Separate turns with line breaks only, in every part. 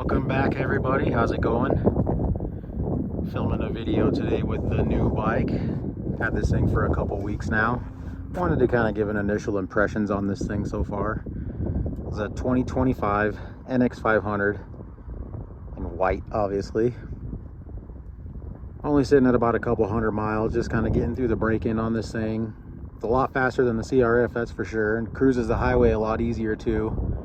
Welcome back everybody, how's it going? Filming a video today with the new bike. Had this thing for a couple weeks now. Wanted to kind of give an initial impressions on this thing so far. It's a 2025 NX500 in white, obviously. Only sitting at about a couple hundred miles, just kind of getting through the break-in on this thing. It's a lot faster than the CRF, that's for sure, and cruises the highway a lot easier too.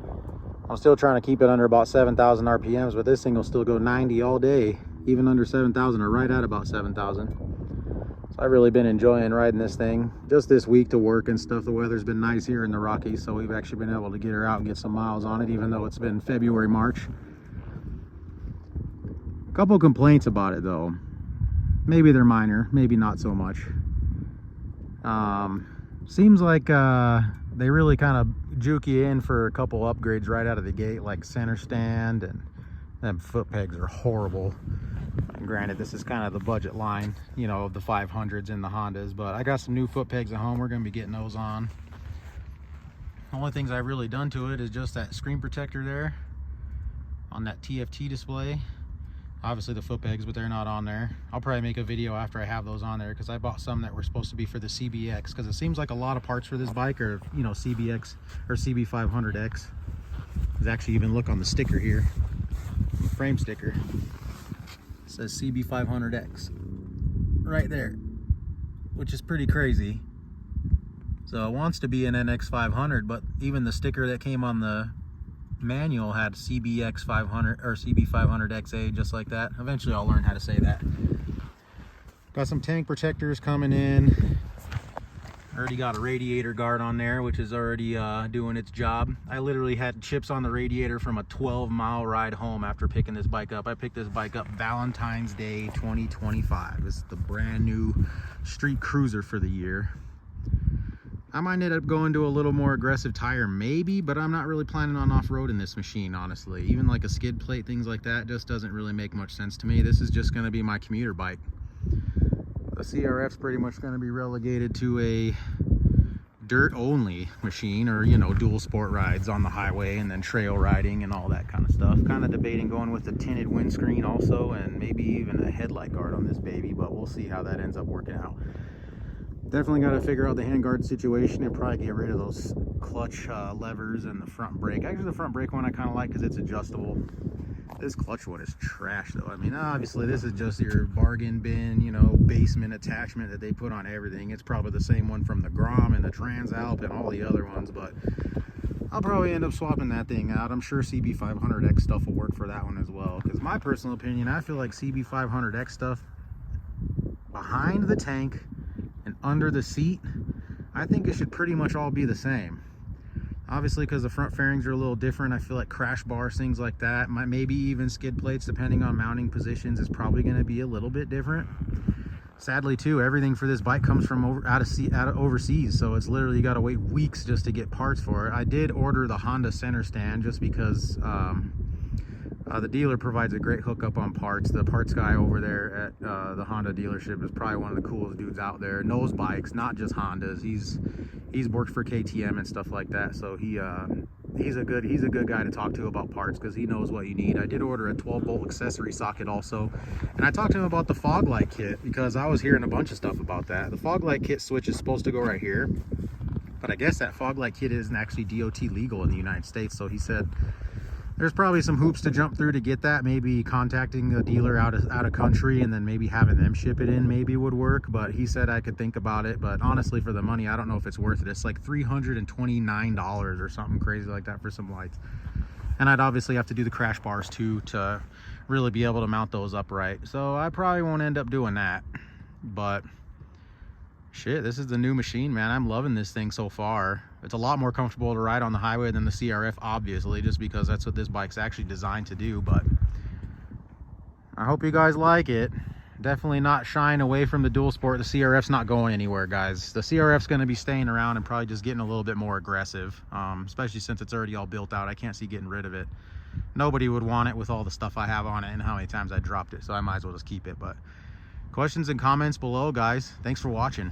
I'm still trying to keep it under about 7,000 RPMs, but this thing will still go 90 all day, even under 7,000 or right at about 7,000. So I've really been enjoying riding this thing. Just this week to work and stuff, the weather's been nice here in the Rockies, so we've actually been able to get her out and get some miles on it, even though it's been February, March. A couple complaints about it though. Maybe they're minor, maybe not so much. Seems like they really kind of juke you in for a couple upgrades right out of the gate, like center stand, and them foot pegs are horrible. And granted, this is kind of the budget line, you know, of the 500s and the Hondas, but I got some new foot pegs at home. We're going to be getting those on. The only things I've really done to it is just that screen protector there on that TFT display. Obviously the foot pegs, but they're not on there. I'll probably make a video after I have those on there, because I bought some that were supposed to be for the CBX, because it seems like a lot of parts for this bike are, you know, CBX or CB500X. There's actually even look on the sticker here, the frame sticker. It says CB500X right there, which is pretty crazy. So it wants to be an NX500, but even the sticker that came on the manual had CBX 500 or CB500XA, just like that. Eventually I'll learn how to say that. Got some tank protectors coming in. Already got a radiator guard on there, which is already doing its job. I literally had chips on the radiator from a 12-mile ride home after picking this bike up. I picked this bike up Valentine's Day 2025. This is the brand new street cruiser for the year. I might end up going to a little more aggressive tire maybe, but I'm not really planning on off-roading this machine, honestly. Even like a skid plate, things like that, just doesn't really make much sense to me. This is just going to be my commuter bike. The CRF's pretty much going to be relegated to a dirt-only machine, or, you know, dual sport rides on the highway and then trail riding and all that kind of stuff. Kind of debating going with the tinted windscreen also, and maybe even a headlight guard on this baby, but we'll see how that ends up working out. Definitely got to figure out the handguard situation and probably get rid of those clutch levers and the front brake. Actually, the front brake one I kind of like because it's adjustable. This clutch one is trash though. I mean, obviously this is just your bargain bin, you know, basement attachment that they put on everything. It's probably the same one from the Grom and the Transalp and all the other ones, but I'll probably end up swapping that thing out. I'm sure CB500X stuff will work for that one as well, because my personal opinion, I feel like CB500X stuff behind the tank and under the seat, I think it should pretty much all be the same. Obviously, because the front fairings are a little different, I feel like crash bars, things like that, maybe even skid plates, depending on mounting positions, is probably going to be a little bit different. Sadly too, everything for this bike comes from out of overseas, so it's literally, you got to wait weeks just to get parts for it. I did order the Honda center stand just because the dealer provides a great hookup on parts. The parts guy over there at the Honda dealership is probably one of the coolest dudes out there. Knows bikes, not just Hondas. He's worked for KTM and stuff like that. So he's a good guy to talk to about parts, because he knows what you need. I did order a 12-bolt accessory socket also, and I talked to him about the fog light kit, because I was hearing a bunch of stuff about that. The fog light kit switch is supposed to go right here, but I guess that fog light kit isn't actually DOT legal in the United States. So he said there's probably some hoops to jump through to get that. Maybe contacting a dealer out of country and then maybe having them ship it in maybe would work. But he said I could think about it. But honestly, for the money, I don't know if it's worth it. It's like $329 or something crazy like that for some lights. And I'd obviously have to do the crash bars too to really be able to mount those upright. So I probably won't end up doing that. But shit, this is the new machine, man. I'm loving this thing so far. It's a lot more comfortable to ride on the highway than the CRF, obviously, just because that's what this bike's actually designed to do. But I hope you guys like it. Definitely not shying away from the dual sport. The CRF's not going anywhere, guys. The CRF's going to be staying around and probably just getting a little bit more aggressive, especially since it's already all built out. I can't see getting rid of it. Nobody would want it with all the stuff I have on it and how many times I dropped it, so I might as well just keep it. But questions and comments below, guys. Thanks for watching.